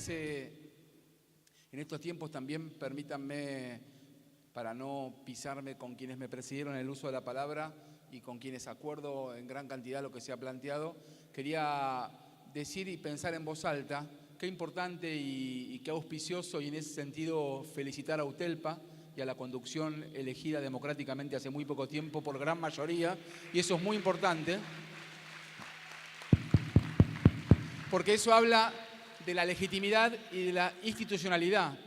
parece, en estos tiempos también permítanme, para no pisarme con quienes me precedieron en el uso de la palabra y con quienes acuerdo en gran cantidad lo que se ha planteado, quería decir y pensar en voz alta qué importante y qué auspicioso, y en ese sentido felicitar a UTELPA y a la conducción elegida democráticamente hace muy poco tiempo por gran mayoría, y eso es muy importante, porque eso habla de la legitimidad y de la institucionalidad,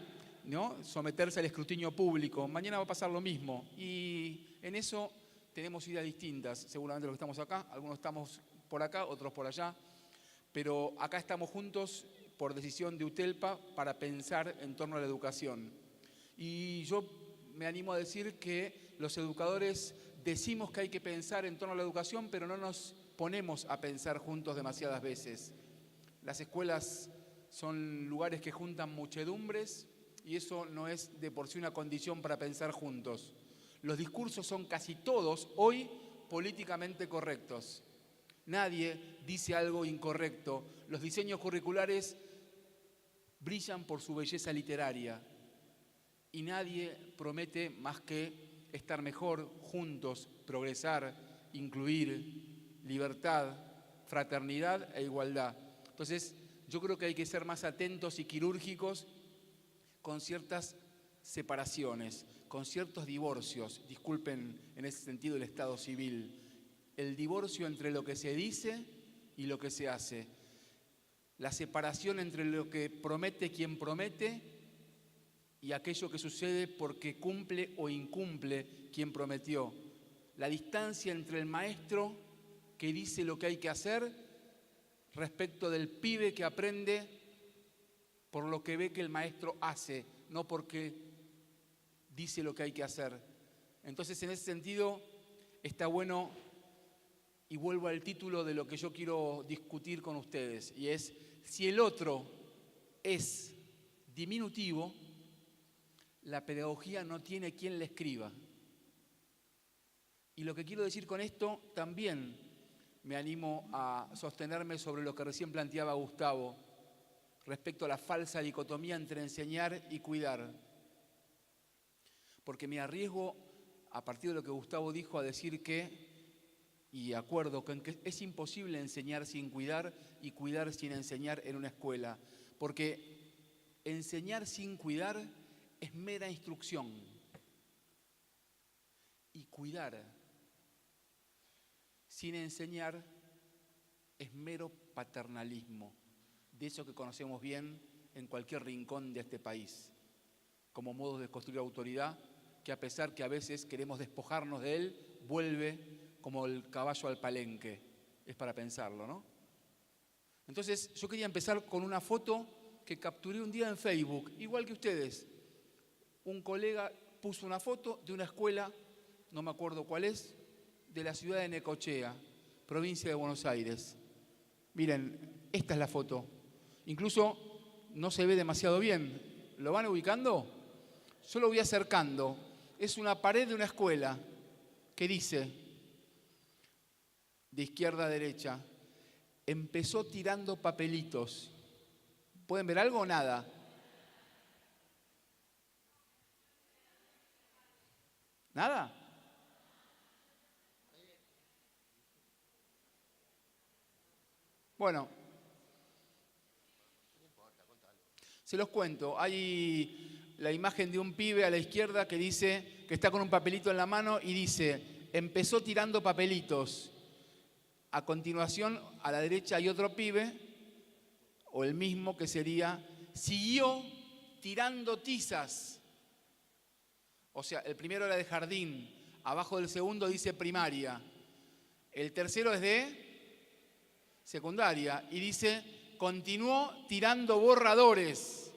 ¿no? Someterse al escrutinio público. Mañana va a pasar lo mismo, y en eso tenemos ideas distintas, seguramente los que estamos acá, algunos estamos por acá, otros por allá, pero acá estamos juntos por decisión de UTELPA para pensar en torno a la educación. Y yo me animo a decir que los educadores decimos que hay que pensar en torno a la educación, pero no nos ponemos a pensar juntos demasiadas veces. Las escuelas son lugares que juntan muchedumbres y eso no es de por sí una condición para pensar juntos. Los discursos son casi todos hoy políticamente correctos. Nadie dice algo incorrecto. Los diseños curriculares brillan por su belleza literaria y nadie promete más que estar mejor, juntos, progresar, incluir, libertad, fraternidad e igualdad. Entonces, yo creo que hay que ser más atentos y quirúrgicos con ciertas separaciones, con ciertos divorcios. Disculpen en ese sentido el Estado civil. El divorcio entre lo que se dice y lo que se hace. La separación entre lo que promete quien promete y aquello que sucede porque cumple o incumple quien prometió. La distancia entre el maestro que dice lo que hay que hacer respecto del pibe que aprende por lo que ve que el maestro hace, no porque dice lo que hay que hacer. Entonces, en ese sentido, está bueno, y vuelvo al título de lo que yo quiero discutir con ustedes, y es: si el otro es diminutivo, la pedagogía no tiene quien le escriba. Y lo que quiero decir con esto, también me animo a sostenerme sobre lo que recién planteaba Gustavo respecto a la falsa dicotomía entre enseñar y cuidar. Porque me arriesgo, a partir de lo que Gustavo dijo, a decir que, y acuerdo con que es imposible enseñar sin cuidar y cuidar sin enseñar en una escuela. Porque enseñar sin cuidar es mera instrucción. Y cuidar sin enseñar es mero paternalismo, de eso que conocemos bien en cualquier rincón de este país, como modos de construir autoridad, que a pesar que a veces queremos despojarnos de él, vuelve como el caballo al palenque. Es para pensarlo, ¿no? Entonces, yo quería empezar con una foto que capturé un día en Facebook, igual que ustedes. Un colega puso una foto de una escuela, no me acuerdo cuál es, de la ciudad de Necochea, provincia de Buenos Aires. Miren, esta es la foto. Incluso no se ve demasiado bien. ¿Lo van ubicando? Yo lo voy acercando. Es una pared de una escuela que dice, de izquierda a derecha, empezó tirando papelitos. ¿Pueden ver algo o nada? ¿Nada? Bueno, se los cuento. Hay la imagen de un pibe a la izquierda que dice, que está con un papelito en la mano y dice, empezó tirando papelitos. A continuación, a la derecha hay otro pibe, o el mismo, que sería, siguió tirando tizas. O sea, el primero era de jardín, abajo del segundo dice primaria. El tercero es de secundaria y dice, continuó tirando borradores.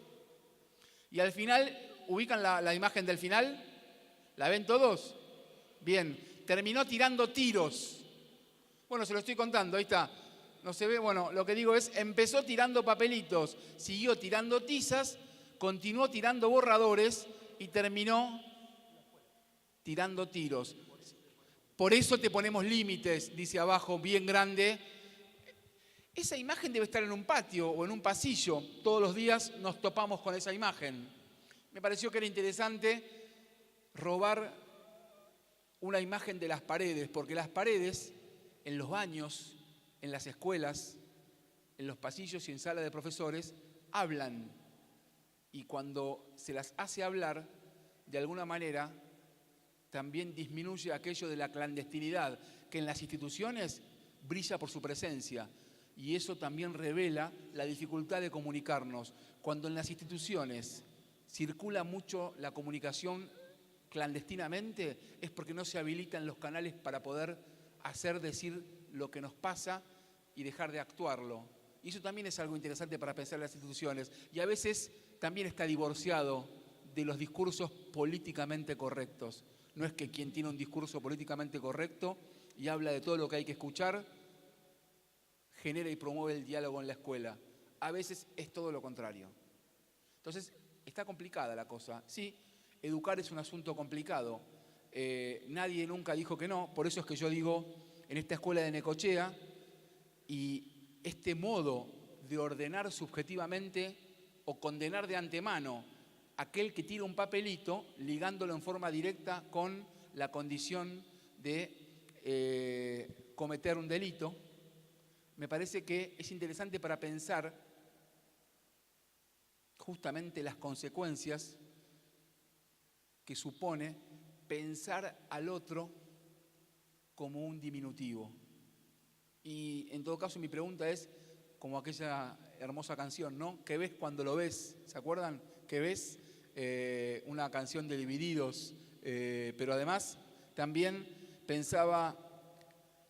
Y al final, ¿ubican la imagen del final? ¿La ven todos? Bien, terminó tirando tiros. Bueno, se lo estoy contando, ahí está. No se ve, bueno, lo que digo es, empezó tirando papelitos, siguió tirando tizas, continuó tirando borradores y terminó tirando tiros. Por eso te ponemos límites, dice abajo, bien grande. Esa imagen debe estar en un patio o en un pasillo. Todos los días nos topamos con esa imagen. Me pareció que era interesante robar una imagen de las paredes, porque las paredes, en los baños, en las escuelas, en los pasillos y en salas de profesores, hablan. Y cuando se las hace hablar, de alguna manera, también disminuye aquello de la clandestinidad, que en las instituciones brilla por su presencia. Y eso también revela la dificultad de comunicarnos. Cuando en las instituciones circula mucho la comunicación clandestinamente, es porque no se habilitan los canales para poder hacer decir lo que nos pasa y dejar de actuarlo. Y eso también es algo interesante para pensar en las instituciones. Y a veces también está divorciado de los discursos políticamente correctos. No es que quien tiene un discurso políticamente correcto y habla de todo lo que hay que escuchar, genera y promueve el diálogo en la escuela. A veces es todo lo contrario. Entonces, está complicada la cosa. Sí, educar es un asunto complicado. Nadie nunca dijo que no. Por eso es que yo digo, en esta escuela de Necochea, y este modo de ordenar subjetivamente o condenar de antemano aquel que tira un papelito, ligándolo en forma directa con la condición de cometer un delito, me parece que es interesante para pensar justamente las consecuencias que supone pensar al otro como un diminutivo. Y en todo caso mi pregunta es, como aquella hermosa canción, ¿no? ¿Qué ves cuando lo ves? ¿Se acuerdan? ¿Qué ves? Una canción de Divididos, pero además también pensaba,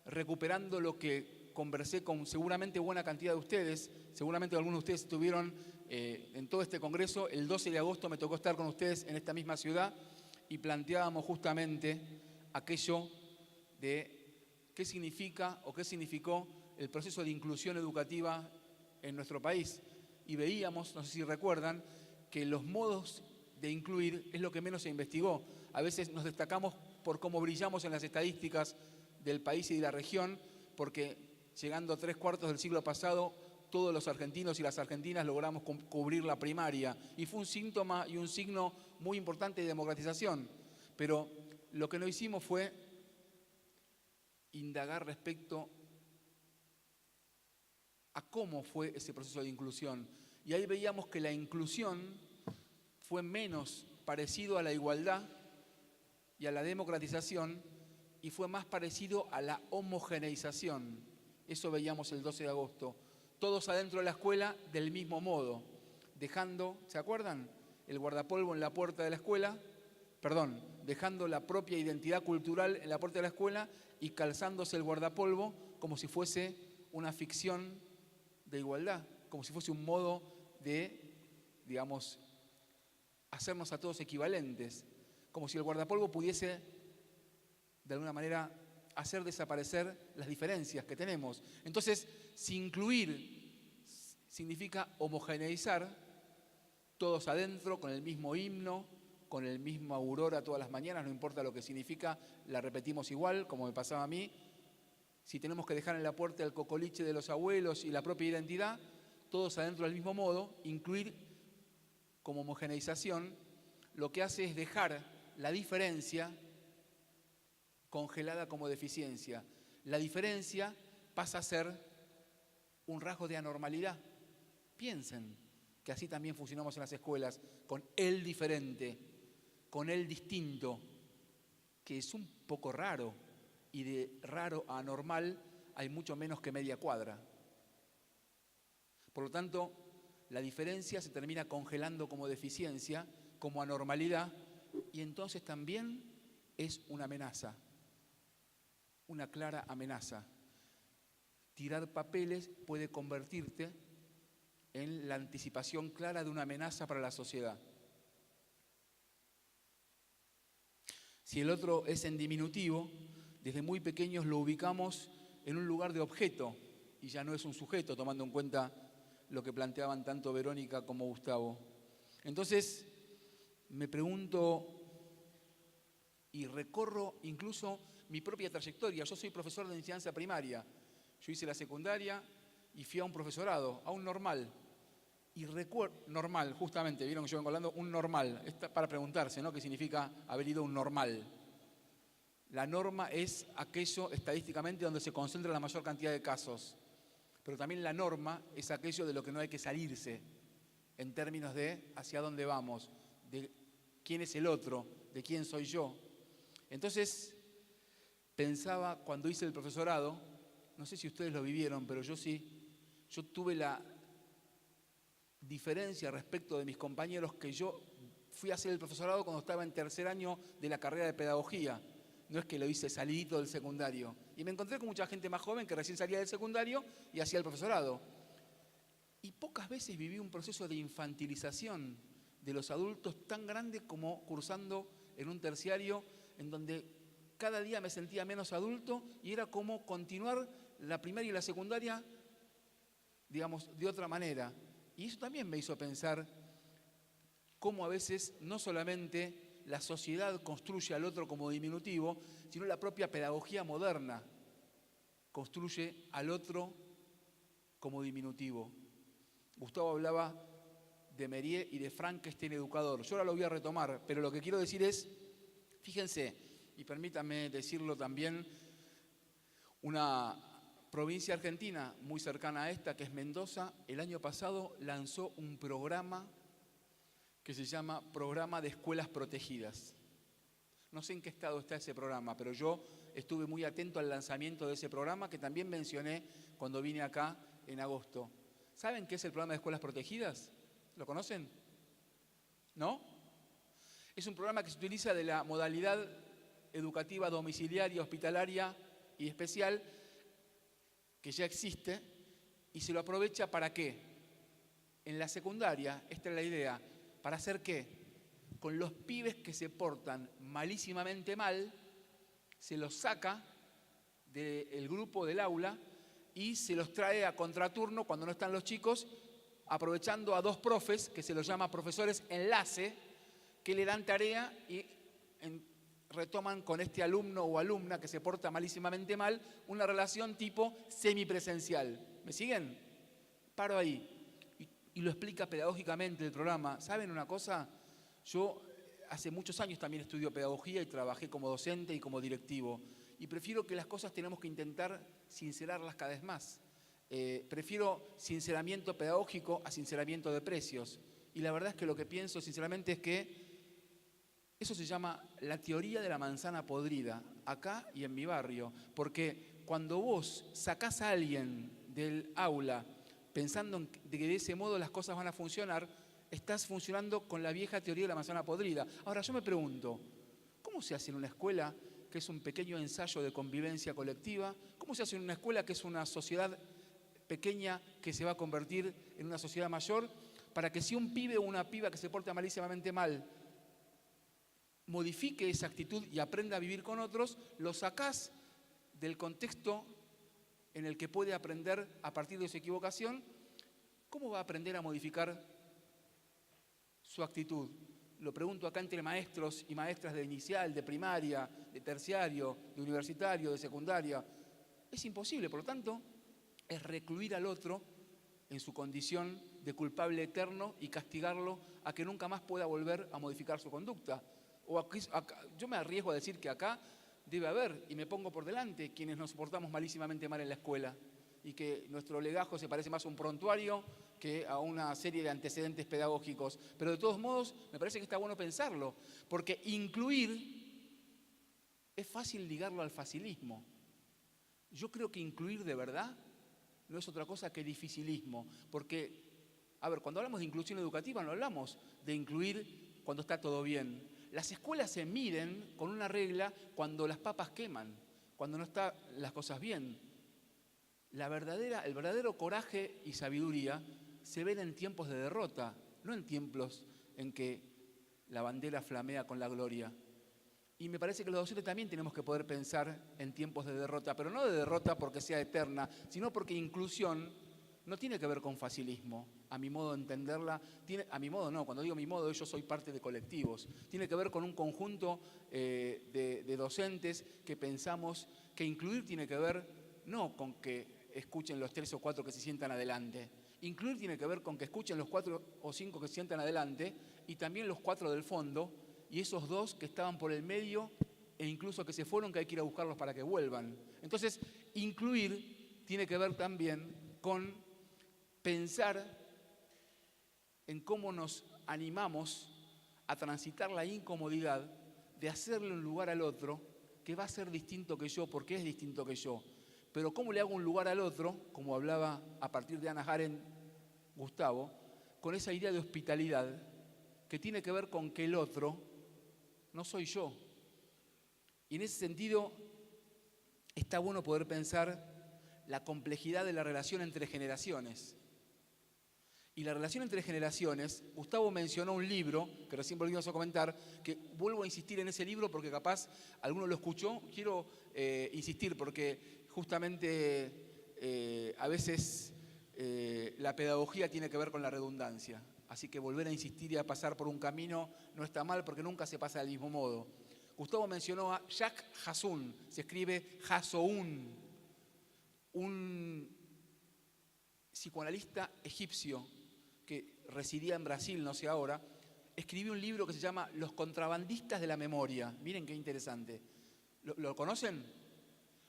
recuperando lo que conversé con seguramente buena cantidad de ustedes, seguramente algunos de ustedes estuvieron en todo este congreso. El 12 de agosto me tocó estar con ustedes en esta misma ciudad y planteábamos justamente aquello de qué significa o qué significó el proceso de inclusión educativa en nuestro país. Y veíamos, no sé si recuerdan, que los modos de incluir es lo que menos se investigó. A veces nos destacamos por cómo brillamos en las estadísticas del país y de la región, porque llegando a 3/4 del siglo pasado, todos los argentinos y las argentinas logramos cubrir la primaria. Y fue un síntoma y un signo muy importante de democratización. Pero lo que no hicimos fue indagar respecto a cómo fue ese proceso de inclusión. Y ahí veíamos que la inclusión fue menos parecido a la igualdad y a la democratización y fue más parecido a la homogeneización. Eso veíamos el 12 de agosto. Todos adentro de la escuela del mismo modo, dejando, ¿se acuerdan? El guardapolvo en la puerta de la escuela, dejando la propia identidad cultural en la puerta de la escuela y calzándose el guardapolvo como si fuese una ficción de igualdad, como si fuese un modo de, digamos, hacernos a todos equivalentes, como si el guardapolvo pudiese, de alguna manera, hacer desaparecer las diferencias que tenemos. Entonces, si incluir significa homogeneizar, todos adentro, con el mismo himno, con el mismo aurora todas las mañanas, no importa lo que significa, la repetimos igual, como me pasaba a mí. Si tenemos que dejar en la puerta el cocoliche de los abuelos y la propia identidad, todos adentro del mismo modo, incluir como homogeneización, lo que hace es dejar la diferencia congelada como deficiencia. La diferencia pasa a ser un rasgo de anormalidad. Piensen que así también funcionamos en las escuelas, con el diferente, con el distinto, que es un poco raro, y de raro a anormal hay mucho menos que media cuadra. Por lo tanto, la diferencia se termina congelando como deficiencia, como anormalidad, y entonces también es una amenaza, una clara amenaza. Tirar papeles puede convertirte en la anticipación clara de una amenaza para la sociedad. Si el otro es en diminutivo, desde muy pequeños lo ubicamos en un lugar de objeto y ya no es un sujeto, tomando en cuenta lo que planteaban tanto Verónica como Gustavo. Entonces, me pregunto y recorro incluso mi propia trayectoria. Yo soy profesor de enseñanza primaria. Yo hice la secundaria y fui a un profesorado, a un normal. Y recuerdo, normal, justamente, vieron que yo vengo hablando, un normal. Para preguntarse, ¿no? ¿Qué significa haber ido a un normal? La norma es aquello estadísticamente donde se concentra la mayor cantidad de casos. Pero también la norma es aquello de lo que no hay que salirse, en términos de hacia dónde vamos, de quién es el otro, de quién soy yo. Entonces, pensaba cuando hice el profesorado, no sé si ustedes lo vivieron, pero yo sí, yo tuve la diferencia respecto de mis compañeros que yo fui a hacer el profesorado cuando estaba en tercer año de la carrera de pedagogía. No es que lo hice salidito del secundario. Y me encontré con mucha gente más joven que recién salía del secundario y hacía el profesorado. Y pocas veces viví un proceso de infantilización de los adultos tan grande como cursando en un terciario en donde cada día me sentía menos adulto y era como continuar la primaria y la secundaria, digamos, de otra manera. Y eso también me hizo pensar cómo a veces no solamente la sociedad construye al otro como diminutivo, sino la propia pedagogía moderna construye al otro como diminutivo. Gustavo hablaba de Mérier y de Frankenstein educador. Yo ahora lo voy a retomar, pero lo que quiero decir es, fíjense, y permítanme decirlo también, una provincia argentina muy cercana a esta, que es Mendoza, el año pasado lanzó un programa que se llama Programa de Escuelas Protegidas. No sé en qué estado está ese programa, pero yo estuve muy atento al lanzamiento de ese programa que también mencioné cuando vine acá en agosto. ¿Saben qué es el programa de Escuelas Protegidas? ¿Lo conocen? ¿No? Es un programa que se utiliza de la modalidad educativa domiciliaria, hospitalaria y especial que ya existe y se lo aprovecha ¿para qué? En la secundaria, esta es la idea, ¿para hacer qué? Con los pibes que se portan malísimamente mal, se los saca del grupo del aula y se los trae a contraturno cuando no están los chicos, aprovechando a dos profes, que se los llama profesores enlace, que le dan tarea y retoman con este alumno o alumna que se porta malísimamente mal una relación tipo semipresencial. ¿Me siguen? Paro ahí. Y lo explica pedagógicamente el programa. ¿Saben una cosa? Yo hace muchos años también estudio pedagogía y trabajé como docente y como directivo. Y prefiero que las cosas tenemos que intentar sincerarlas cada vez más. Prefiero sinceramiento pedagógico a sinceramiento de precios. Y la verdad es que lo que pienso sinceramente es que eso se llama la teoría de la manzana podrida, acá y en mi barrio. Porque cuando vos sacás a alguien del aula pensando de que de ese modo las cosas van a funcionar, estás funcionando con la vieja teoría de la manzana podrida. Ahora yo me pregunto, ¿cómo se hace en una escuela que es un pequeño ensayo de convivencia colectiva? ¿Cómo se hace en una escuela que es una sociedad pequeña que se va a convertir en una sociedad mayor? Para que si un pibe o una piba que se porta malísimamente mal modifique esa actitud y aprenda a vivir con otros, lo sacás del contexto en el que puede aprender a partir de su equivocación. ¿Cómo va a aprender a modificar su actitud? Lo pregunto acá entre maestros y maestras de inicial, de primaria, de terciario, de universitario, de secundaria. Es imposible, por lo tanto, es recluir al otro en su condición de culpable eterno y castigarlo a que nunca más pueda volver a modificar su conducta. Yo me arriesgo a decir que acá debe haber, y me pongo por delante, quienes nos portamos malísimamente mal en la escuela y que nuestro legajo se parece más a un prontuario que a una serie de antecedentes pedagógicos. Pero de todos modos, me parece que está bueno pensarlo, porque incluir es fácil ligarlo al facilismo. Yo creo que incluir de verdad no es otra cosa que dificilismo, porque, a ver, cuando hablamos de inclusión educativa no hablamos de incluir cuando está todo bien. Las escuelas se miden con una regla cuando las papas queman, cuando no están las cosas bien. El verdadero coraje y sabiduría se ven en tiempos de derrota, no en tiempos en que la bandera flamea con la gloria. Y me parece que los docentes también tenemos que poder pensar en tiempos de derrota, pero no de derrota porque sea eterna, sino porque inclusión no tiene que ver con facilismo, a mi modo de entenderla. A mi modo no, cuando digo mi modo, yo soy parte de colectivos. Tiene que ver con un conjunto de docentes que pensamos que incluir tiene que ver no con que escuchen los 3 o 4 que se sientan adelante. Incluir tiene que ver con que escuchen los 4 o 5 que se sientan adelante y también los 4 del fondo y esos 2 que estaban por el medio e incluso que se fueron, que hay que ir a buscarlos para que vuelvan. Entonces, incluir tiene que ver también con pensar en cómo nos animamos a transitar la incomodidad de hacerle un lugar al otro que va a ser distinto que yo, porque es distinto que yo. Pero cómo le hago un lugar al otro, como hablaba a partir de Hannah Arendt Gustavo, con esa idea de hospitalidad que tiene que ver con que el otro no soy yo. Y en ese sentido está bueno poder pensar la complejidad de la relación entre generaciones. Y la relación entre generaciones, Gustavo mencionó un libro, que recién volvimos a comentar, que vuelvo a insistir en ese libro porque capaz alguno lo escuchó. Quiero insistir porque justamente a veces la pedagogía tiene que ver con la redundancia. Así que volver a insistir y a pasar por un camino no está mal porque nunca se pasa del mismo modo. Gustavo mencionó a Jacques Hassoun, se escribe Hassoun, un psicoanalista egipcio que residía en Brasil, no sé ahora, escribió un libro que se llama Los contrabandistas de la memoria. Miren qué interesante. ¿Lo conocen?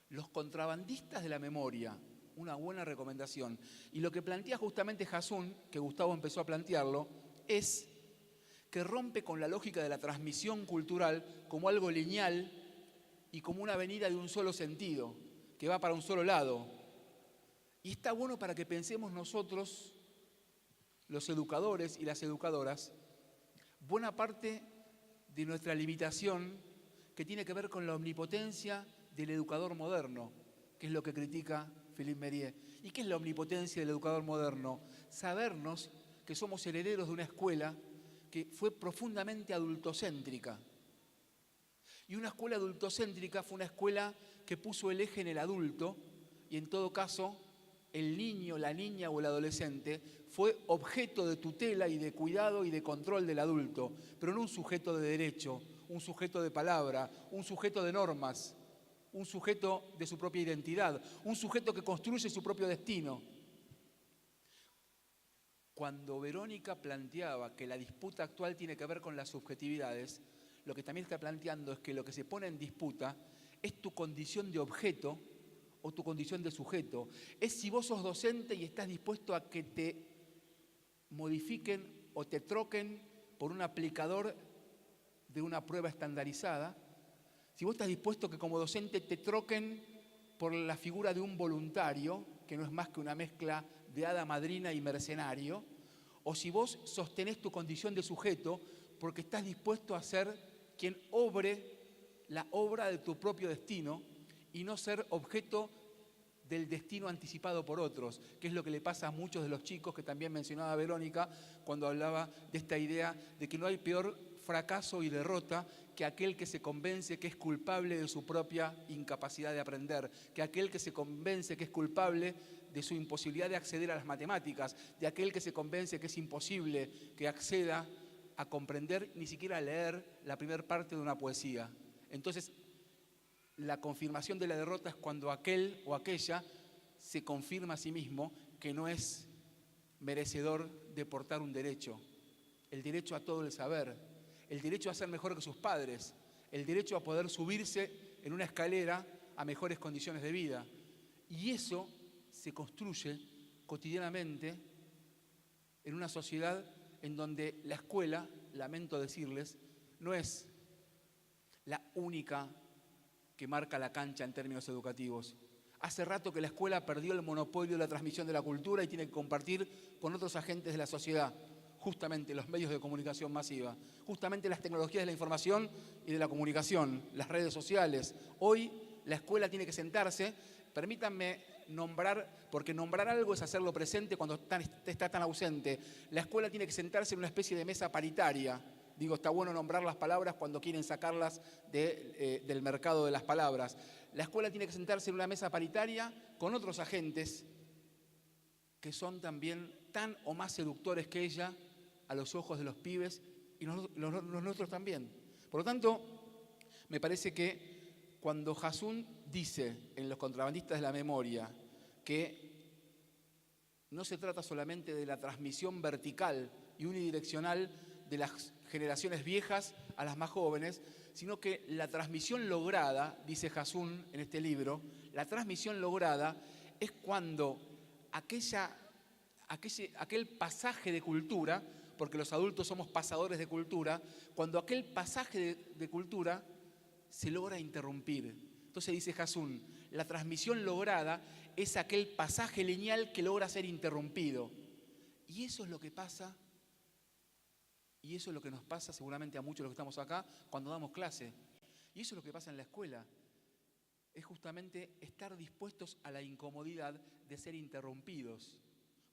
Los contrabandistas de la memoria. Una buena recomendación. Y lo que plantea justamente Hassoun, que Gustavo empezó a plantearlo, es que rompe con la lógica de la transmisión cultural como algo lineal y como una avenida de un solo sentido, que va para un solo lado. Y está bueno para que pensemos nosotros, los educadores y las educadoras, buena parte de nuestra limitación que tiene que ver con la omnipotencia del educador moderno, que es lo que critica Philippe Mérieux. ¿Y qué es la omnipotencia del educador moderno? Sabernos que somos herederos de una escuela que fue profundamente adultocéntrica. Y una escuela adultocéntrica fue una escuela que puso el eje en el adulto y en todo caso el niño, la niña o el adolescente fue objeto de tutela y de cuidado y de control del adulto, pero no un sujeto de derecho, un sujeto de palabra, un sujeto de normas, un sujeto de su propia identidad, un sujeto que construye su propio destino. Cuando Verónica planteaba que la disputa actual tiene que ver con las subjetividades, lo que también está planteando es que lo que se pone en disputa es tu condición de objeto o tu condición de sujeto. Es si vos sos docente y estás dispuesto a que te modifiquen o te troquen por un aplicador de una prueba estandarizada, si vos estás dispuesto a que como docente te troquen por la figura de un voluntario, que no es más que una mezcla de hada madrina y mercenario, o si vos sostenés tu condición de sujeto porque estás dispuesto a ser quien obre la obra de tu propio destino y no ser objeto del destino anticipado por otros, que es lo que le pasa a muchos de los chicos que también mencionaba Verónica cuando hablaba de esta idea de que no hay peor fracaso y derrota que aquel que se convence que es culpable de su propia incapacidad de aprender, que aquel que se convence que es culpable de su imposibilidad de acceder a las matemáticas, de aquel que se convence que es imposible que acceda a comprender, ni siquiera a leer la primera parte de una poesía. Entonces, la confirmación de la derrota es cuando aquel o aquella se confirma a sí mismo que no es merecedor de portar un derecho, el derecho a todo el saber, el derecho a ser mejor que sus padres, el derecho a poder subirse en una escalera a mejores condiciones de vida. Y eso se construye cotidianamente en una sociedad en donde la escuela, lamento decirles, no es la única que marca la cancha en términos educativos. Hace rato que la escuela perdió el monopolio de la transmisión de la cultura y tiene que compartir con otros agentes de la sociedad, justamente los medios de comunicación masiva, justamente las tecnologías de la información y de la comunicación, las redes sociales. Hoy la escuela tiene que sentarse, permítanme nombrar, porque nombrar algo es hacerlo presente cuando está tan ausente. La escuela tiene que sentarse en una especie de mesa paritaria. Digo, está bueno nombrar las palabras cuando quieren sacarlas del mercado de las palabras. La escuela tiene que sentarse en una mesa paritaria con otros agentes que son también tan o más seductores que ella a los ojos de los pibes y los nuestros también. Por lo tanto, me parece que cuando Hassoun dice en Los contrabandistas de la memoria que no se trata solamente de la transmisión vertical y unidireccional de las generaciones viejas a las más jóvenes, sino que la transmisión lograda, dice Hasun en este libro, la transmisión lograda es cuando aquel pasaje de cultura, porque los adultos somos pasadores de cultura, cuando aquel pasaje de cultura se logra interrumpir. Entonces dice Hasun, la transmisión lograda es aquel pasaje lineal que logra ser interrumpido. Y eso es lo que pasa, y eso es lo que nos pasa seguramente a muchos de los que estamos acá cuando damos clase. Y eso es lo que pasa en la escuela. Es justamente estar dispuestos a la incomodidad de ser interrumpidos,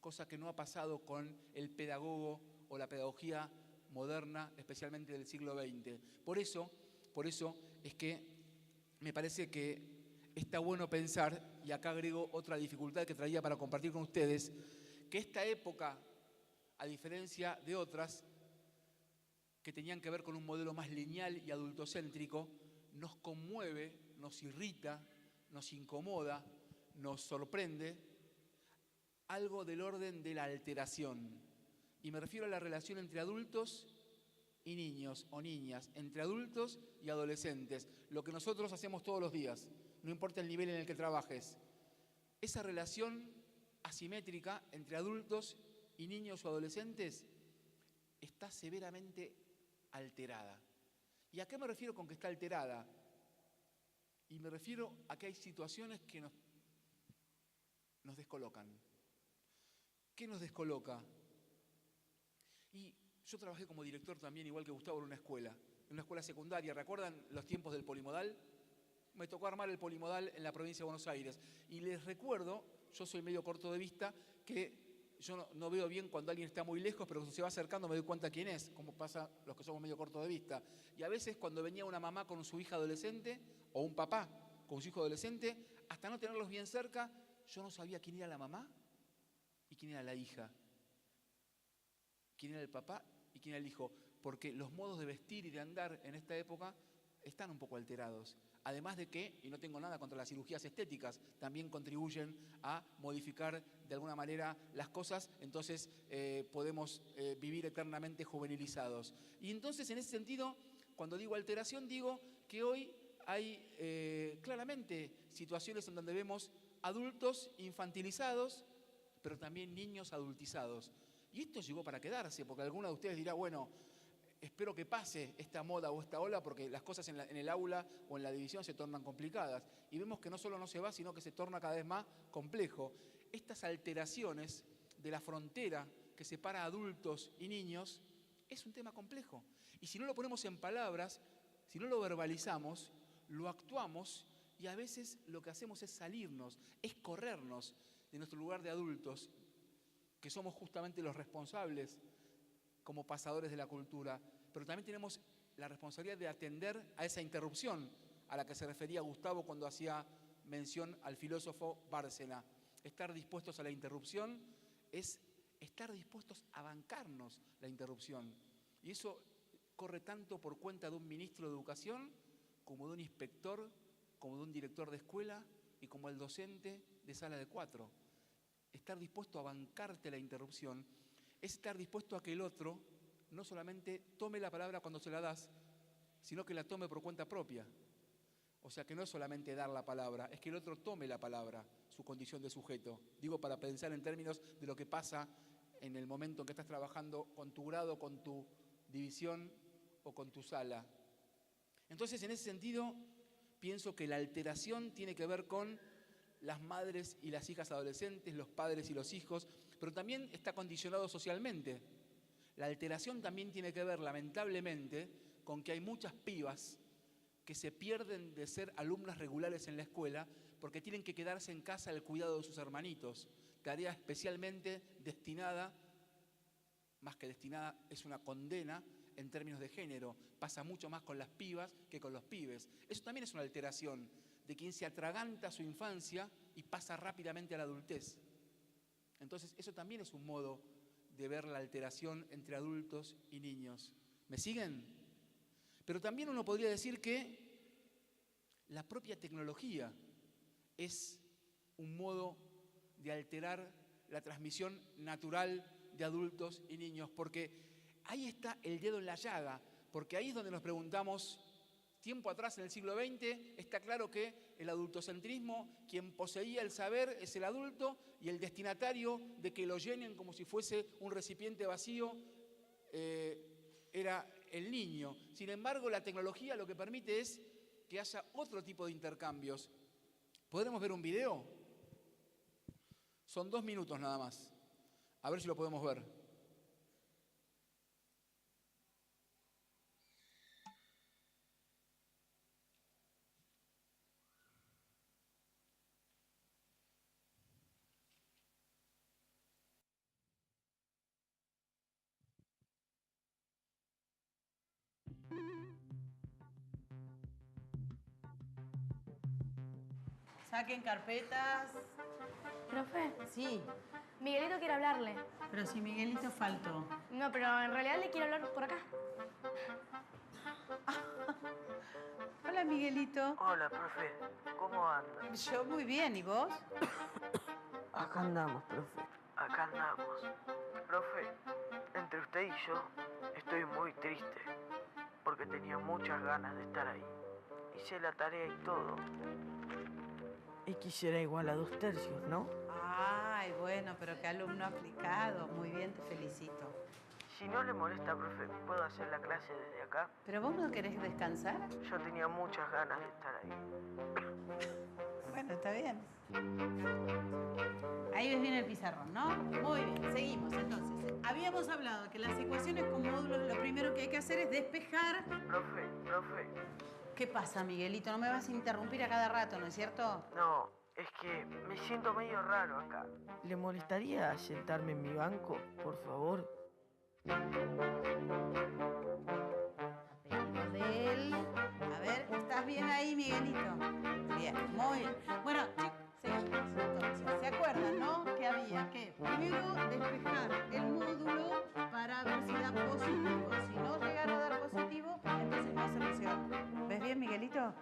cosa que no ha pasado con el pedagogo o la pedagogía moderna, especialmente del siglo XX. Por eso es que me parece que está bueno pensar, y acá agrego otra dificultad que traía para compartir con ustedes, que esta época, a diferencia de otras que tenían que ver con un modelo más lineal y adultocéntrico, nos conmueve, nos irrita, nos incomoda, nos sorprende, algo del orden de la alteración. Y me refiero a la relación entre adultos y niños o niñas, entre adultos y adolescentes, lo que nosotros hacemos todos los días, no importa el nivel en el que trabajes. Esa relación asimétrica entre adultos y niños o adolescentes está severamente alterada. ¿Y a qué me refiero con que está alterada? Y me refiero a que hay situaciones que nos descolocan. ¿Qué nos descoloca? Y yo trabajé como director también, igual que Gustavo, en una escuela secundaria. ¿Recuerdan los tiempos del polimodal? Me tocó armar el polimodal en la provincia de Buenos Aires. Y les recuerdo, yo soy medio corto de vista, que yo no veo bien cuando alguien está muy lejos, pero cuando se va acercando me doy cuenta quién es, como pasa los que somos medio cortos de vista. Y a veces cuando venía una mamá con su hija adolescente, o un papá con su hijo adolescente, hasta no tenerlos bien cerca, yo no sabía quién era la mamá y quién era la hija, quién era el papá y quién era el hijo, porque los modos de vestir y de andar en esta época están un poco alterados. Además de que, y no tengo nada contra las cirugías estéticas, también contribuyen a modificar de alguna manera las cosas, entonces podemos vivir eternamente juvenilizados. Y entonces, en ese sentido, cuando digo alteración, digo que hoy hay claramente situaciones en donde vemos adultos infantilizados, pero también niños adultizados. Y esto llegó para quedarse, porque alguno de ustedes dirá, bueno, espero que pase esta moda o esta ola porque las cosas en el aula o en la división se tornan complicadas. Y vemos que no solo no se va, sino que se torna cada vez más complejo. Estas alteraciones de la frontera que separa adultos y niños es un tema complejo. Y si no lo ponemos en palabras, si no lo verbalizamos, lo actuamos y a veces lo que hacemos es salirnos, es corrernos de nuestro lugar de adultos, que somos justamente los responsables como pasadores de la cultura, pero también tenemos la responsabilidad de atender a esa interrupción a la que se refería Gustavo cuando hacía mención al filósofo Bárcena. Estar dispuestos a la interrupción es estar dispuestos a bancarnos la interrupción. Y eso corre tanto por cuenta de un ministro de Educación, como de un inspector, como de un director de escuela y como el docente de sala de 4. Estar dispuesto a bancarte la interrupción es estar dispuesto a que el otro no solamente tome la palabra cuando se la das, sino que la tome por cuenta propia. O sea, que no es solamente dar la palabra, es que el otro tome la palabra, su condición de sujeto. Digo, para pensar en términos de lo que pasa en el momento en que estás trabajando con tu grado, con tu división o con tu sala. Entonces, en ese sentido, pienso que la alteración tiene que ver con las madres y las hijas adolescentes, los padres y los hijos, pero también está condicionado socialmente. La alteración también tiene que ver, lamentablemente, con que hay muchas pibas que se pierden de ser alumnas regulares en la escuela porque tienen que quedarse en casa al cuidado de sus hermanitos. Tarea especialmente destinada, más que destinada, es una condena en términos de género. Pasa mucho más con las pibas que con los pibes. Eso también es una alteración de quien se atraganta a su infancia y pasa rápidamente a la adultez. Entonces, eso también es un modo de ver la alteración entre adultos y niños. ¿Me siguen? Pero también uno podría decir que la propia tecnología es un modo de alterar la transmisión natural de adultos y niños, porque ahí está el dedo en la llaga, porque ahí es donde nos preguntamos, tiempo atrás en el siglo XX, está claro que el adultocentrismo, quien poseía el saber es el adulto y el destinatario de que lo llenen como si fuese un recipiente vacío era el niño. Sin embargo, la tecnología lo que permite es que haya otro tipo de intercambios. ¿Podremos ver un video? Son 2 minutos nada más. A ver si lo podemos ver. Saquen carpetas. Profe, Sí, Miguelito quiere hablarle. pero si Miguelito faltó. No, pero en realidad le quiero hablar por acá. Hola, Miguelito. Hola, profe. ¿Cómo anda? Yo muy bien, ¿y vos? Acá andamos, profe. Acá andamos. Profe, entre usted y yo estoy muy triste porque tenía muchas ganas de estar ahí. Hice la tarea y todo. Y quisiera igual a 2/3, ¿no? Ay, bueno, pero qué alumno aplicado. Muy bien, te felicito. Si no le molesta, profe, ¿puedo hacer la clase desde acá? ¿Pero vos no querés descansar? Yo tenía muchas ganas de estar ahí. Bueno, está bien. Ahí ves bien el pizarrón, ¿no? Muy bien, seguimos entonces. Habíamos hablado que las ecuaciones con módulos lo primero que hay que hacer es despejar. Profe. ¿Qué pasa, Miguelito? No me vas a interrumpir a cada rato, ¿no es cierto? No, es que me siento medio raro acá. ¿Le molestaría sentarme en mi banco, por favor? Apellido de él. A ver, ¿estás bien ahí, Miguelito? Bien, muy bien. Bueno, chicos, seguimos entonces. ¿Se acuerdan, no? Que había que primero despejar el módulo para ver si da positivo. Si no llegara a dar positivo, entonces no se soluciona. ¿Ves bien, Miguelito?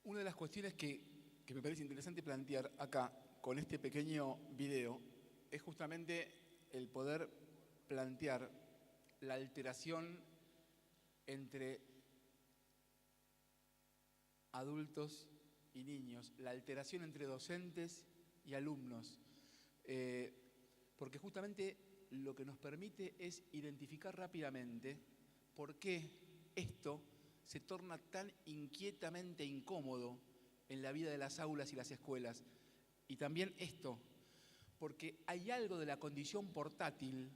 Una de las cuestiones que me parece interesante plantear acá, con este pequeño video, es justamente el poder plantear la alteración entre adultos y niños, la alteración entre docentes y alumnos, porque justamente lo que nos permite es identificar rápidamente por qué esto se torna tan inquietamente incómodo en la vida de las aulas y las escuelas. Y también esto, porque hay algo de la condición portátil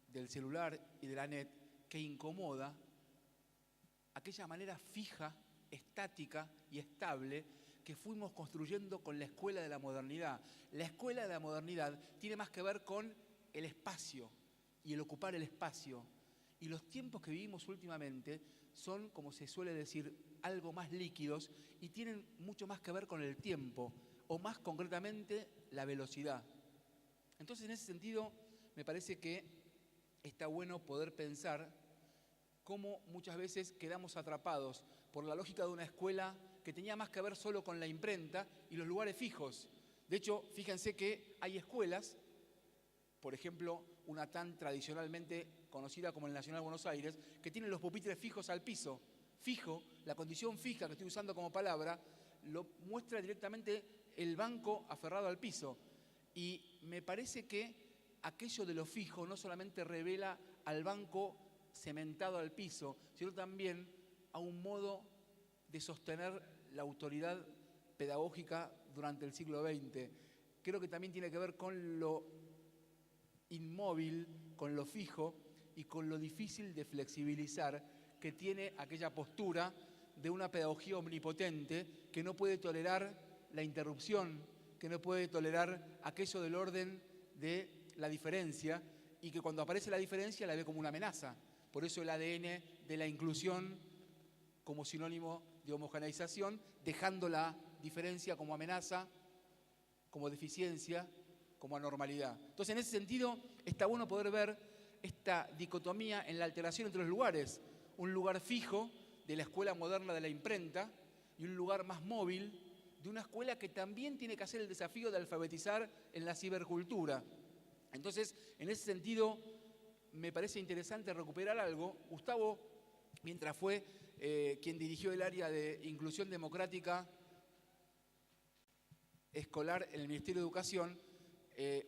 del celular y de la net que incomoda aquella manera fija, estática y estable que fuimos construyendo con la escuela de la modernidad. La escuela de la modernidad tiene más que ver con el espacio y el ocupar el espacio. Y los tiempos que vivimos últimamente son, como se suele decir, algo más líquidos y tienen mucho más que ver con el tiempo, o más concretamente, la velocidad. Entonces, en ese sentido, me parece que está bueno poder pensar cómo muchas veces quedamos atrapados por la lógica de una escuela que tenía más que ver solo con la imprenta y los lugares fijos. De hecho, fíjense que hay escuelas, por ejemplo, una tan tradicionalmente conocida como el Nacional Buenos Aires, que tienen los pupitres fijos al piso. Fijo, la condición fija que estoy usando como palabra, lo muestra directamente el banco aferrado al piso. Y me parece que aquello de lo fijo no solamente revela al banco cementado al piso, sino también a un modo de sostener la autoridad pedagógica durante el siglo XX. Creo que también tiene que ver con lo inmóvil, con lo fijo y con lo difícil de flexibilizar que tiene aquella postura de una pedagogía omnipotente que no puede tolerar la interrupción, que no puede tolerar aquello del orden de la diferencia y que cuando aparece la diferencia la ve como una amenaza. Por eso el ADN de la inclusión como sinónimo de homogeneización, dejando la diferencia como amenaza, como deficiencia, como anormalidad. Entonces, en ese sentido, está bueno poder ver esta dicotomía en la alteración entre los lugares. Un lugar fijo de la escuela moderna de la imprenta y un lugar más móvil de una escuela que también tiene que hacer el desafío de alfabetizar en la cibercultura. Entonces, en ese sentido, me parece interesante recuperar algo. Gustavo, mientras fue quien dirigió el área de inclusión democrática escolar en el Ministerio de Educación,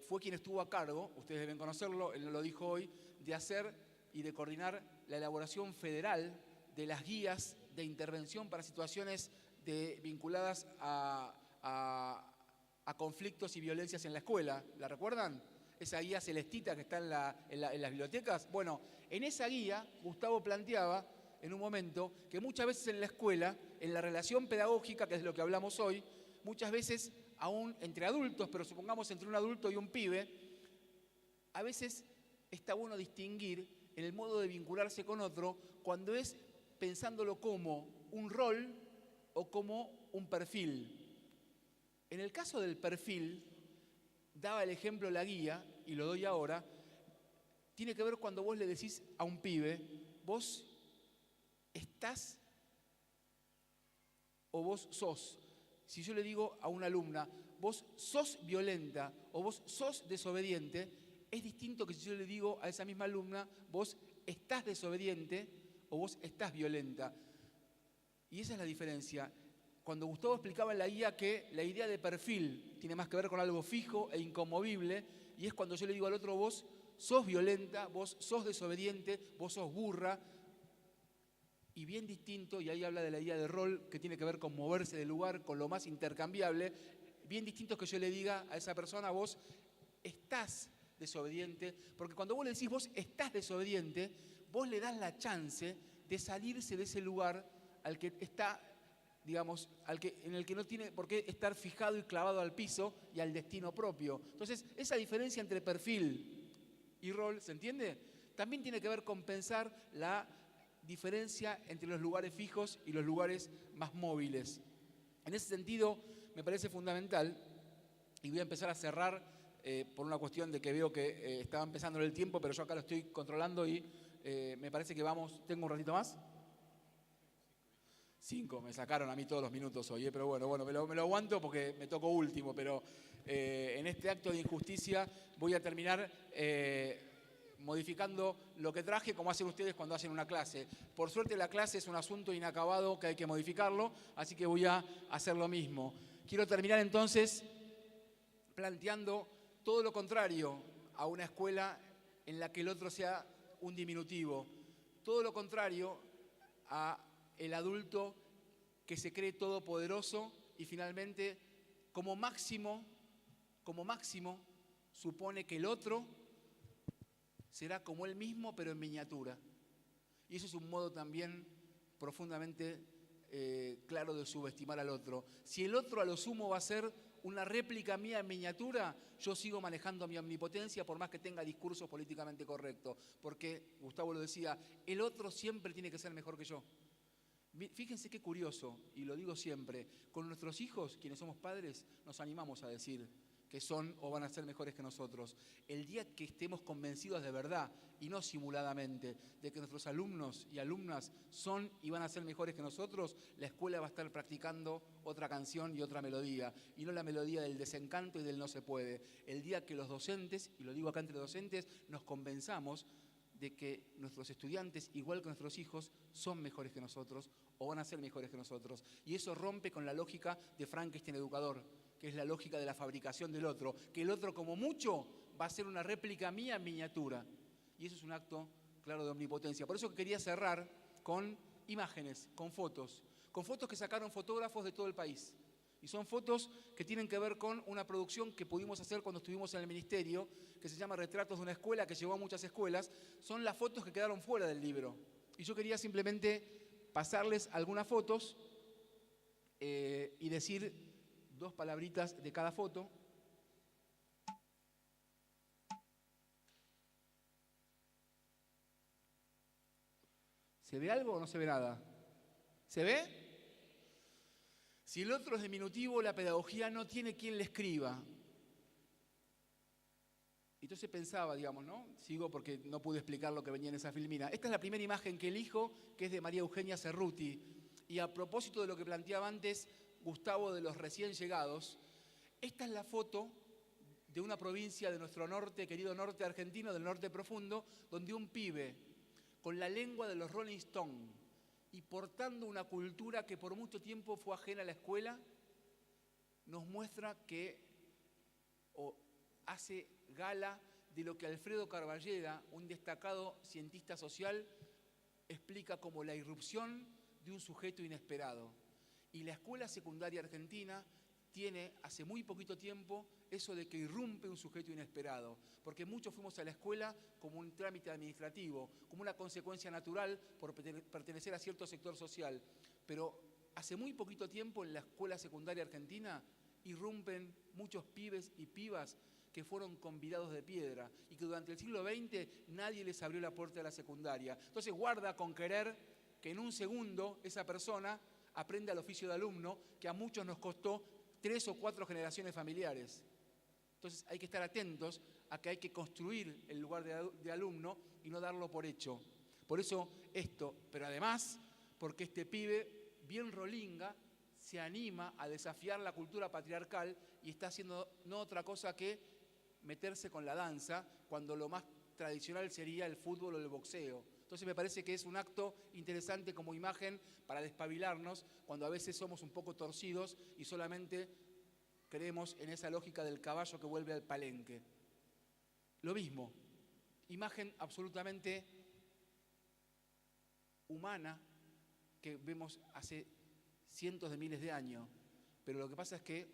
fue quien estuvo a cargo, ustedes deben conocerlo, él lo dijo hoy, de hacer y de coordinar la elaboración federal de las guías de intervención para situaciones vinculadas a conflictos y violencias en la escuela. ¿La recuerdan? Esa guía celestita que está en las bibliotecas. Bueno, en esa guía Gustavo planteaba en un momento que muchas veces en la escuela, en la relación pedagógica, que es de lo que hablamos hoy, muchas veces aún entre adultos, pero supongamos entre un adulto y un pibe, a veces está bueno distinguir en el modo de vincularse con otro cuando es pensándolo como un rol o como un perfil. En el caso del perfil, daba el ejemplo la guía, y lo doy ahora, tiene que ver cuando vos le decís a un pibe, vos estás o vos sos. Si yo le digo a una alumna, vos sos violenta o vos sos desobediente, es distinto que si yo le digo a esa misma alumna, vos estás desobediente o vos estás violenta. Y esa es la diferencia. Cuando Gustavo explicaba en la guía que la idea de perfil tiene más que ver con algo fijo e inconmovible, y es cuando yo le digo al otro, vos sos violenta, vos sos desobediente, vos sos burra, y bien distinto, y ahí habla de la idea de rol, que tiene que ver con moverse del lugar, con lo más intercambiable, bien distinto es que yo le diga a esa persona, vos estás desobediente, porque cuando vos le decís vos estás desobediente, vos le das la chance de salirse de ese lugar al que está, digamos, en el que no tiene por qué estar fijado y clavado al piso y al destino propio. Entonces, esa diferencia entre perfil y rol, ¿se entiende? También tiene que ver con pensar la diferencia entre los lugares fijos y los lugares más móviles. En ese sentido, me parece fundamental, y voy a empezar a cerrar por una cuestión de que veo que estaba empezando el tiempo, pero yo acá lo estoy controlando y me parece que vamos, ¿tengo un ratito más? 5, me sacaron a mí todos los minutos hoy, pero bueno, me lo aguanto porque me tocó último, pero en este acto de injusticia voy a terminar modificando lo que traje, como hacen ustedes cuando hacen una clase. Por suerte la clase es un asunto inacabado que hay que modificarlo, así que voy a hacer lo mismo. Quiero terminar entonces planteando todo lo contrario a una escuela en la que el otro sea un diminutivo. Todo lo contrario a el adulto que se cree todopoderoso y finalmente, como máximo, supone que el otro será como él mismo, pero en miniatura. Y eso es un modo también profundamente claro de subestimar al otro. Si el otro a lo sumo va a ser una réplica mía en miniatura, yo sigo manejando mi omnipotencia por más que tenga discursos políticamente correctos. Porque, Gustavo lo decía, el otro siempre tiene que ser mejor que yo. Fíjense qué curioso, y lo digo siempre, con nuestros hijos, quienes somos padres, nos animamos a decir que son o van a ser mejores que nosotros. El día que estemos convencidos de verdad, y no simuladamente, de que nuestros alumnos y alumnas son y van a ser mejores que nosotros, la escuela va a estar practicando otra canción y otra melodía, y no la melodía del desencanto y del no se puede. El día que los docentes, y lo digo acá entre docentes, nos convenzamos de que nuestros estudiantes, igual que nuestros hijos, son mejores que nosotros o van a ser mejores que nosotros. Y eso rompe con la lógica de Frankenstein educador, que es la lógica de la fabricación del otro, que el otro como mucho va a ser una réplica mía en miniatura. Y eso es un acto claro de omnipotencia. Por eso quería cerrar con imágenes, con fotos que sacaron fotógrafos de todo el país. Y son fotos que tienen que ver con una producción que pudimos hacer cuando estuvimos en el ministerio, que se llama Retratos de una escuela, que llegó a muchas escuelas. Son las fotos que quedaron fuera del libro. Y yo quería simplemente pasarles algunas fotos y decir 2 palabritas de cada foto. ¿Se ve algo o no se ve nada? ¿Se ve? Si el otro es diminutivo, la pedagogía no tiene quien le escriba. Entonces pensaba, digamos, ¿no? Sigo porque no pude explicar lo que venía en esa filmina. Esta es la primera imagen que elijo, que es de María Eugenia Cerruti. Y a propósito de lo que planteaba antes Gustavo de los recién llegados, esta es la foto de una provincia de nuestro norte, querido norte argentino, del norte profundo, donde un pibe con la lengua de los Rolling Stones y portando una cultura que por mucho tiempo fue ajena a la escuela, nos muestra que hace gala de lo que Alfredo Carballeda, un destacado cientista social, explica como la irrupción de un sujeto inesperado. Y la escuela secundaria argentina tiene hace muy poquito tiempo eso de que irrumpe un sujeto inesperado, porque muchos fuimos a la escuela como un trámite administrativo, como una consecuencia natural por pertenecer a cierto sector social, pero hace muy poquito tiempo en la escuela secundaria argentina irrumpen muchos pibes y pibas que fueron convidados de piedra y que durante el siglo XX nadie les abrió la puerta de la secundaria. Entonces guarda con querer que en un segundo esa persona aprenda el oficio de alumno que a muchos nos costó 3 o 4 generaciones familiares. Entonces hay que estar atentos a que hay que construir el lugar de alumno y no darlo por hecho. Por eso esto, pero además porque este pibe bien rolinga se anima a desafiar la cultura patriarcal y está haciendo no otra cosa que meterse con la danza cuando lo más tradicional sería el fútbol o el boxeo. Entonces me parece que es un acto interesante como imagen para despabilarnos cuando a veces somos un poco torcidos y solamente creemos en esa lógica del caballo que vuelve al palenque. Lo mismo, imagen absolutamente humana que vemos hace cientos de miles de años, pero lo que pasa es que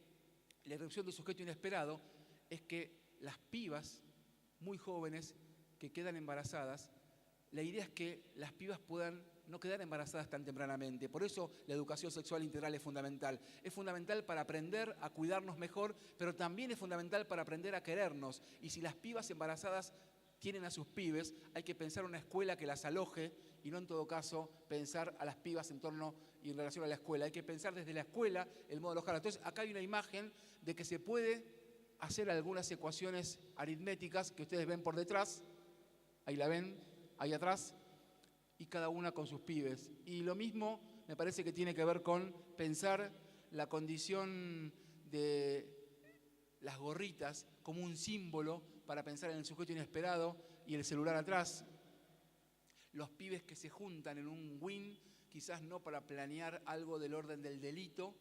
la irrupción del sujeto inesperado es que las pibas muy jóvenes que quedan embarazadas, la idea es que las pibas puedan no quedar embarazadas tan tempranamente. Por eso la educación sexual integral es fundamental. Es fundamental para aprender a cuidarnos mejor, pero también es fundamental para aprender a querernos. Y si las pibas embarazadas tienen a sus pibes, hay que pensar una escuela que las aloje y no en todo caso pensar a las pibas en torno y en relación a la escuela. Hay que pensar desde la escuela el modo de alojar. Entonces acá hay una imagen de que se puede hacer algunas ecuaciones aritméticas que ustedes ven por detrás. Ahí la ven, ahí atrás, y cada una con sus pibes. Y lo mismo me parece que tiene que ver con pensar la condición de las gorritas como un símbolo para pensar en el sujeto inesperado y el celular atrás. Los pibes que se juntan en un win, quizás no para planear algo del orden del delito,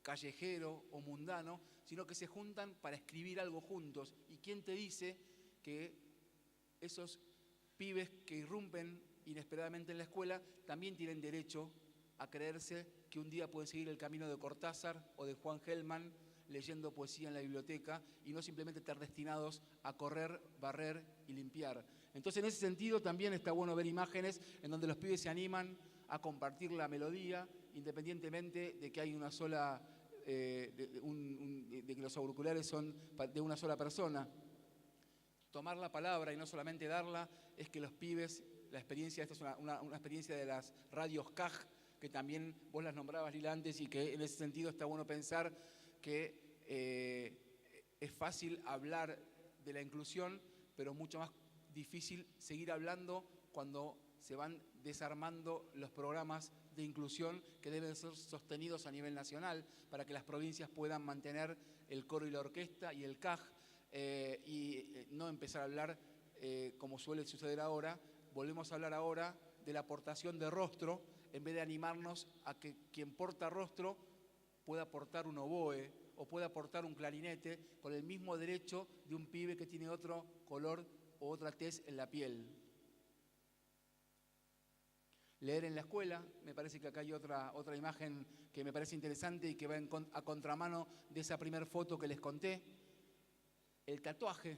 callejero o mundano, sino que se juntan para escribir algo juntos. ¿Y quién te dice que esos pibes que irrumpen inesperadamente en la escuela también tienen derecho a creerse que un día pueden seguir el camino de Cortázar o de Juan Gelman leyendo poesía en la biblioteca y no simplemente estar destinados a correr, barrer y limpiar? Entonces, en ese sentido, también está bueno ver imágenes en donde los pibes se animan a compartir la melodía, independientemente de que hay una sola, de que los auriculares son de una sola persona. Tomar la palabra y no solamente darla, es que los pibes, la experiencia, esta es una experiencia de las radios CAJ, que también vos las nombrabas, Lila, antes, y que en ese sentido está bueno pensar que es fácil hablar de la inclusión, pero mucho más difícil seguir hablando cuando se van desarmando los programas de inclusión que deben ser sostenidos a nivel nacional para que las provincias puedan mantener el coro y la orquesta y el CAJ, y no empezar a hablar como suele suceder ahora. Volvemos a hablar ahora de la aportación de rostro en vez de animarnos a que quien porta rostro pueda portar un oboe o pueda portar un clarinete con el mismo derecho de un pibe que tiene otro color o otra tez en la piel. Leer en la escuela, me parece que acá hay otra imagen que me parece interesante y que va a contramano de esa primera foto que les conté. El tatuaje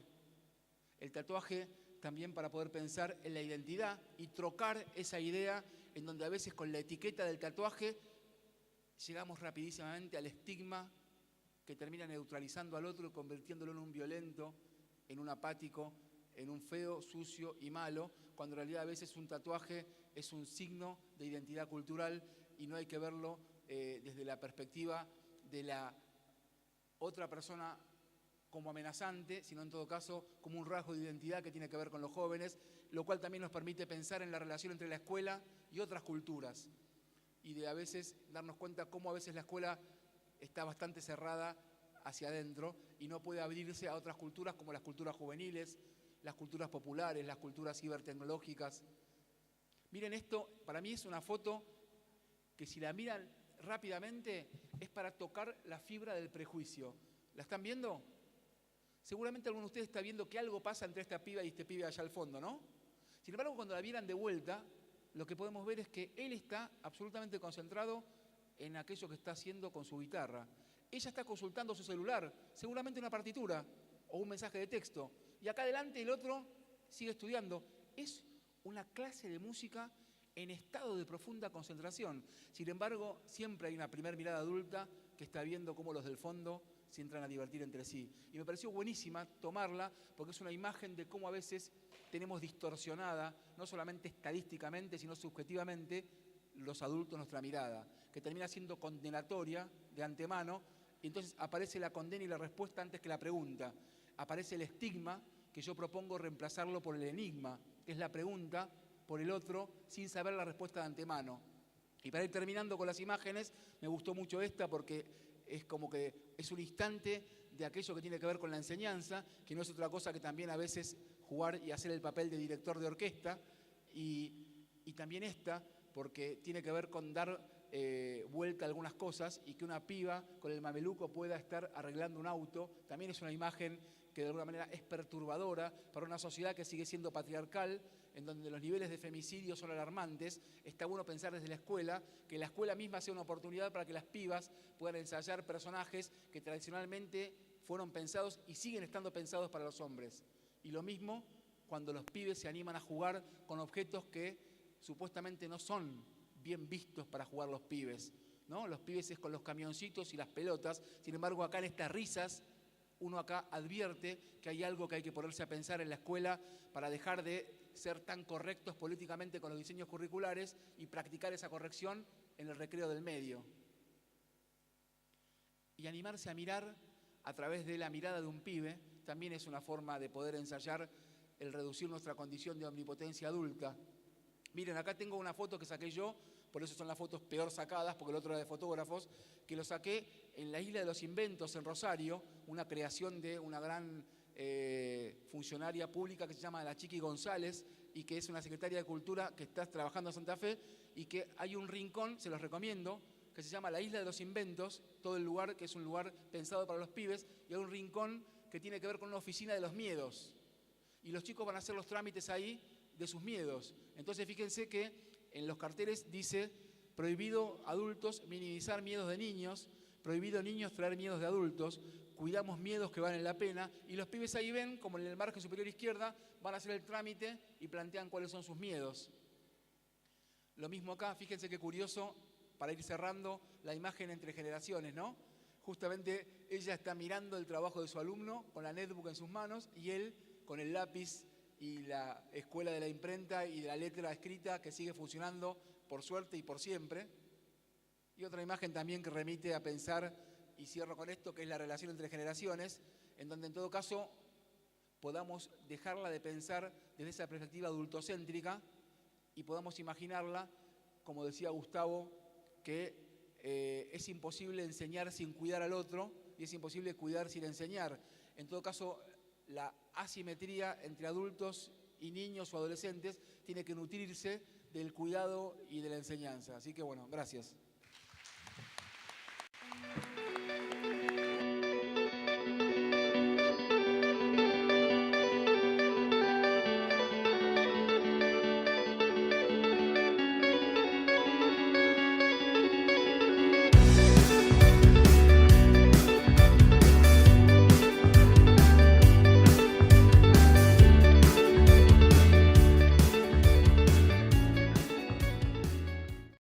también para poder pensar en la identidad y trocar esa idea en donde a veces con la etiqueta del tatuaje llegamos rapidísimamente al estigma que termina neutralizando al otro, convirtiéndolo en un violento, en un apático, en un feo, sucio y malo, cuando en realidad a veces un tatuaje es un signo de identidad cultural y no hay que verlo desde la perspectiva de la otra persona como amenazante, sino en todo caso como un rasgo de identidad que tiene que ver con los jóvenes, lo cual también nos permite pensar en la relación entre la escuela y otras culturas. Y de a veces darnos cuenta cómo a veces la escuela está bastante cerrada hacia adentro y no puede abrirse a otras culturas como las culturas juveniles, las culturas populares, las culturas cibertecnológicas. Miren esto, para mí es una foto que si la miran rápidamente es para tocar la fibra del prejuicio. ¿La están viendo? Seguramente alguno de ustedes está viendo que algo pasa entre esta piba y este pibe allá al fondo, ¿no? Sin embargo, cuando la vieran de vuelta, lo que podemos ver es que él está absolutamente concentrado en aquello que está haciendo con su guitarra. Ella está consultando su celular, seguramente una partitura o un mensaje de texto. Y acá adelante el otro sigue estudiando. Es una clase de música en estado de profunda concentración. Sin embargo, siempre hay una primera mirada adulta que está viendo cómo los del fondo se entran a divertir entre sí. Y me pareció buenísima tomarla porque es una imagen de cómo a veces tenemos distorsionada, no solamente estadísticamente, sino subjetivamente, los adultos nuestra mirada, que termina siendo condenatoria de antemano, y entonces aparece la condena y la respuesta antes que la pregunta. Aparece el estigma, que yo propongo reemplazarlo por el enigma, que es la pregunta por el otro sin saber la respuesta de antemano. Y para ir terminando con las imágenes, me gustó mucho esta porque es como que es un instante de aquello que tiene que ver con la enseñanza, que no es otra cosa que también a veces jugar y hacer el papel de director de orquesta, y también esta, porque tiene que ver con dar vuelta a algunas cosas y que una piba con el mameluco pueda estar arreglando un auto, también es una imagen que de alguna manera es perturbadora para una sociedad que sigue siendo patriarcal, en donde los niveles de femicidio son alarmantes. Está bueno pensar desde la escuela, que la escuela misma sea una oportunidad para que las pibas puedan ensayar personajes que tradicionalmente fueron pensados y siguen estando pensados para los hombres. Y lo mismo cuando los pibes se animan a jugar con objetos que supuestamente no son bien vistos para jugar los pibes, ¿no? Los pibes es con los camioncitos y las pelotas. Sin embargo, acá en estas risas, uno acá advierte que hay algo que hay que ponerse a pensar en la escuela para dejar de ser tan correctos políticamente con los diseños curriculares y practicar esa corrección en el recreo del medio. Y animarse a mirar a través de la mirada de un pibe también es una forma de poder ensayar el reducir nuestra condición de omnipotencia adulta. Miren, acá tengo una foto que saqué yo, por eso son las fotos peor sacadas, porque el otro era de fotógrafos, que lo saqué en la Isla de los Inventos, en Rosario, una creación de una gran funcionaria pública que se llama la Chiqui González y que es una secretaria de Cultura que está trabajando en Santa Fe y que hay un rincón, se los recomiendo, que se llama la Isla de los Inventos, todo el lugar que es un lugar pensado para los pibes, y hay un rincón que tiene que ver con una oficina de los miedos. Y los chicos van a hacer los trámites ahí de sus miedos. Entonces fíjense que en los carteles dice prohibido adultos minimizar miedos de niños, prohibido niños traer miedos de adultos, cuidamos miedos que valen la pena, y los pibes ahí ven, como en el margen superior izquierda, van a hacer el trámite y plantean cuáles son sus miedos. Lo mismo acá, fíjense qué curioso, para ir cerrando, la imagen entre generaciones, ¿no? Justamente ella está mirando el trabajo de su alumno con la netbook en sus manos y él con el lápiz y la escuela de la imprenta y de la letra escrita que sigue funcionando por suerte y por siempre. Y otra imagen también que remite a pensar, y cierro con esto, que es la relación entre generaciones, en donde en todo caso podamos dejarla de pensar desde esa perspectiva adultocéntrica y podamos imaginarla, como decía Gustavo, que es imposible enseñar sin cuidar al otro y es imposible cuidar sin enseñar. En todo caso, la asimetría entre adultos y niños o adolescentes tiene que nutrirse del cuidado y de la enseñanza. Así que bueno, gracias.